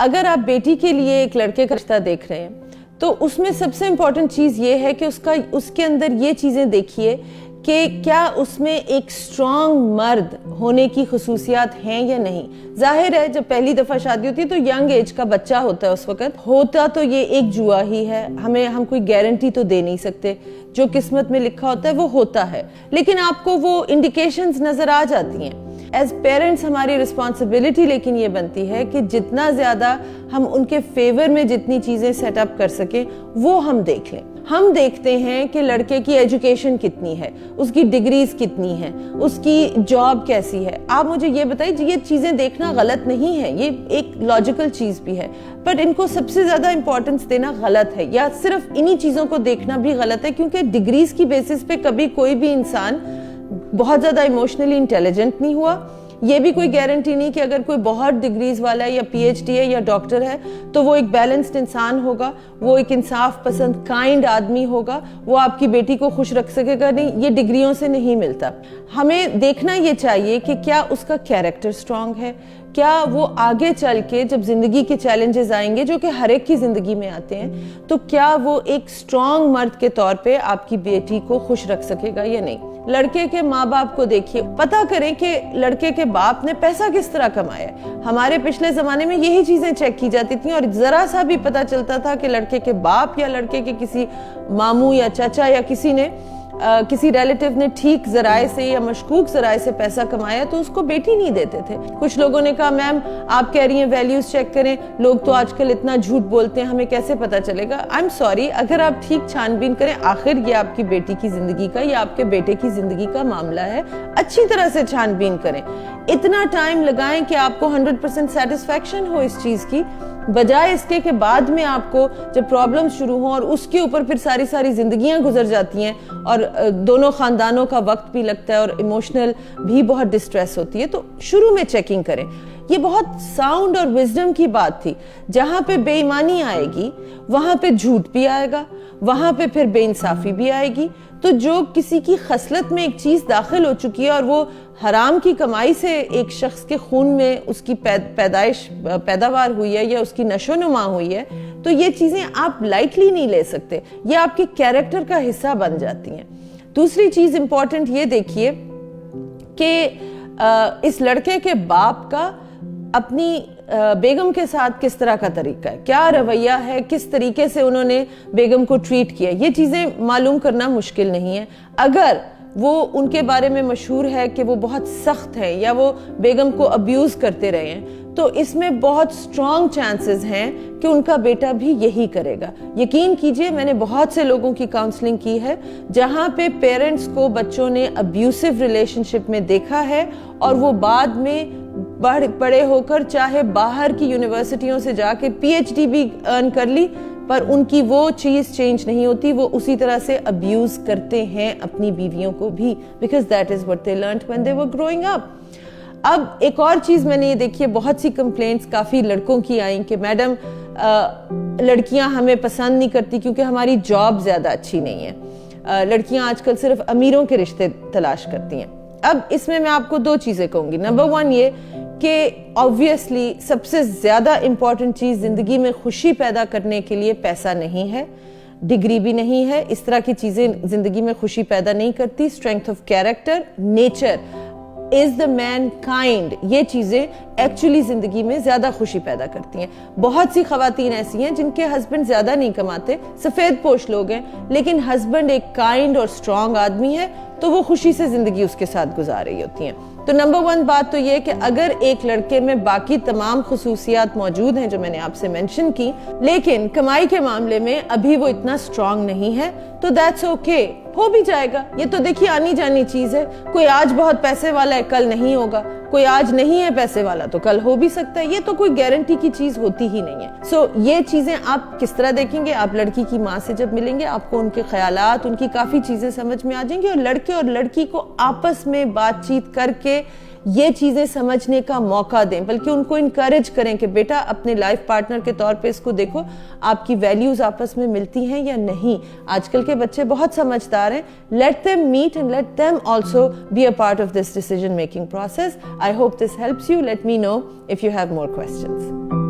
اگر آپ بیٹی کے لیے ایک لڑکے کا رشتہ دیکھ رہے ہیں تو اس میں سب سے امپورٹنٹ چیز یہ ہے کہ اس کے اندر یہ چیزیں دیکھیے کہ کیا اس میں ایک اسٹرانگ مرد ہونے کی خصوصیات ہیں یا نہیں. ظاہر ہے جب پہلی دفعہ شادی ہوتی ہے تو ینگ ایج کا بچہ ہوتا ہے, اس وقت ہوتا تو یہ ایک جوا ہی ہے, ہم کوئی گارنٹی تو دے نہیں سکتے, جو قسمت میں لکھا ہوتا ہے وہ ہوتا ہے, لیکن آپ کو وہ انڈیکیشنز نظر آ جاتی ہیں. ایز پیرنٹس ہماری رسپانسبلٹی لیکن یہ بنتی ہے کہ جتنا زیادہ ہم ان کے فیور میں جتنی چیزیں سیٹ اپ کر سکیں وہ ہم دیکھ لیں. ہم دیکھتے ہیں کہ لڑکے کی ایجوکیشن کتنی ہے, اس کی ڈگریز کتنی ہیں, اس کی جاب کیسی ہے. آپ مجھے یہ بتائیے, یہ چیزیں دیکھنا غلط نہیں ہے, یہ ایک لاجیکل چیز بھی ہے, بٹ ان کو سب سے زیادہ امپورٹنس دینا غلط ہے, یا صرف انہی چیزوں کو دیکھنا بھی غلط ہے, کیونکہ ڈگریز کی بیسس پہ کبھی کوئی بھی انسان بہت زیادہ ایموشنلی انٹیلیجنٹ نہیں ہوا. یہ بھی کوئی گارنٹی نہیں کہ اگر کوئی بہت ڈگریز والا ہے یا پی ایچ ڈی ہے یا ڈاکٹر ہے تو وہ ایک بیلنسڈ انسان ہوگا, وہ ایک انصاف پسند کائنڈ آدمی ہوگا, وہ آپ کی بیٹی کو خوش رکھ سکے گا. نہیں, یہ ڈگریوں سے نہیں ملتا. ہمیں دیکھنا یہ چاہیے کہ کیا اس کا کیریکٹر سٹرونگ ہے, کیا وہ آگے چل کے جب زندگی کے چیلنجز آئیں گے جو کہ ہر ایک کی زندگی میں آتے ہیں تو کیا وہ ایک سٹرونگ مرد کے طور پہ آپ کی بیٹی کو خوش رکھ سکے گا یا نہیں. لڑکے کے ماں باپ کو دیکھیے, پتہ کریں کہ لڑکے کے باپ نے پیسہ کس طرح کمایا ہے. ہمارے پچھلے زمانے میں یہی چیزیں چیک کی جاتی تھیں اور ذرا سا بھی پتہ چلتا تھا کہ لڑکے کے باپ یا لڑکے کے کسی ماموں یا چچا یا کسی ریلیٹیو نے ٹھیک ذرائع سے یا مشکوک ذرائع سے پیسہ کمایا تو اس کو بیٹی نہیں دیتے تھے. کچھ لوگوں نے کہا میم آپ کہہ رہی ہیں ویلیوز چیک کریں, لوگ تو آج کل اتنا جھوٹ بولتے ہیں, ہمیں کیسے پتہ چلے گا. آئی ایم سوری, اگر آپ ٹھیک چھان بین کریں, آخر یہ آپ کی بیٹی کی زندگی کا یا آپ کے بیٹے کی زندگی کا معاملہ ہے, اچھی طرح سے چھان بین کریں. اتنا ٹائم لگائیں کہ آپ کو 100% سیٹسفیکشن ہو اس چیز کی, بجائے اس کے بعد میں آپ کو جب پرابلم شروع ہوں اور اس کے اوپر پھر ساری زندگیاں گزر جاتی ہیں اور دونوں خاندانوں کا وقت بھی لگتا ہے اور ایموشنل بھی بہت ڈسٹریس ہوتی ہے. تو شروع میں چیکنگ کریں. یہ بہت ساؤنڈ اور وزڈم کی بات تھی. جہاں پہ بے ایمانی آئے گی وہاں پہ جھوٹ بھی آئے گا, وہاں پہ پھر بے انصافی بھی آئے گی. تو جو کسی کی خصلت میں ایک چیز داخل ہو چکی ہے اور وہ حرام کی کمائی سے ایک شخص کے خون میں اس کی پیداوار ہوئی ہے یا اس کی نشو نما ہوئی ہے, تو یہ چیزیں آپ لائٹلی نہیں لے سکتے, یہ آپ کے کیریکٹر کا حصہ بن جاتی ہیں. دوسری چیز امپورٹنٹ یہ دیکھیے کہ اس لڑکے کے باپ کا اپنی بیگم کے ساتھ کس طرح کا طریقہ ہے, کیا رویہ ہے, کس طریقے سے انہوں نے بیگم کو ٹریٹ کیا. یہ چیزیں معلوم کرنا مشکل نہیں ہے. اگر وہ ان کے بارے میں مشہور ہے کہ وہ بہت سخت ہیں یا وہ بیگم کو ابیوز کرتے رہے ہیں تو اس میں بہت سٹرونگ چانسز ہیں کہ ان کا بیٹا بھی یہی کرے گا. یقین کیجئے, میں نے بہت سے لوگوں کی کاؤنسلنگ کی ہے جہاں پہ پیرنٹس کو بچوں نے ابیوسو ریلیشن شپ میں دیکھا ہے اور وہ بعد میں بڑے ہو کر چاہے باہر کی یونیورسٹیوں سے جا کے پی ایچ ڈی بھی ارن کر لی, پر ان کی وہ چیز چینج نہیں ہوتی, وہ اسی طرح سے ابیوز کرتے ہیں اپنی بیویوں کو بھی, because that is what they learned when they were growing up. اب ایک اور چیز میں نے یہ دیکھی ہے, بہت سی کمپلینٹس کافی لڑکوں کی آئیں کہ میڈم لڑکیاں ہمیں پسند نہیں کرتی کیونکہ ہماری جاب زیادہ اچھی نہیں ہے, لڑکیاں آج کل صرف امیروں کے رشتے تلاش کرتی ہیں. اب اس میں آپ کو دو چیزیں کہوں گی. نمبر 1 یہ کہ آبویسلی سب سے زیادہ امپورٹنٹ چیز زندگی میں خوشی پیدا کرنے کے لیے پیسہ نہیں ہے, ڈگری بھی نہیں ہے, اس طرح کی چیزیں زندگی میں خوشی پیدا نہیں کرتی. Strength of character, nature is the main kind, یہ چیزیں ایکچولی زندگی میں زیادہ خوشی پیدا کرتی ہیں. بہت سی خواتین ایسی ہیں جن کے ہسبینڈ زیادہ نہیں کماتے, سفید پوش لوگ ہیں, لیکن ہسبینڈ ایک کائنڈ اور اسٹرانگ آدمی ہے تو وہ خوشی سے زندگی اس کے ساتھ گزار رہی ہوتی ہیں. تو نمبر 1 بات تو یہ کہ اگر ایک لڑکے میں باقی تمام خصوصیات موجود ہیں جو میں نے آپ سے مینشن کی, لیکن کمائی کے معاملے میں ابھی وہ اتنا اسٹرانگ نہیں ہے, تو دیٹس اوکے, ہو بھی جائے گا. یہ تو دیکھیے آنی جانی چیز ہے, کوئی آج بہت پیسے والا ہے کل نہیں ہوگا, کوئی آج نہیں ہے پیسے والا تو کل ہو بھی سکتا ہے, یہ تو کوئی گارنٹی کی چیز ہوتی ہی نہیں ہے. سو یہ چیزیں آپ کس طرح دیکھیں گے, آپ لڑکی کی ماں سے جب ملیں گے آپ کو ان کے خیالات, ان کی کافی چیزیں سمجھ میں آ جائیں گی, اور لڑکے اور لڑکی کو آپس میں بات چیت کر کے یہ چیزیں سمجھنے کا موقع دیں, بلکہ ان کو انکریج کریں کہ بیٹا اپنے لائف پارٹنر کے طور پہ اس کو دیکھو آپ کی ویلیوز آپس میں ملتی ہیں یا نہیں. آج کل کے بچے بہت سمجھدار ہیں. Let them meet and let them also be a part of this decision making process. I hope this helps you. Let me know if you have more questions.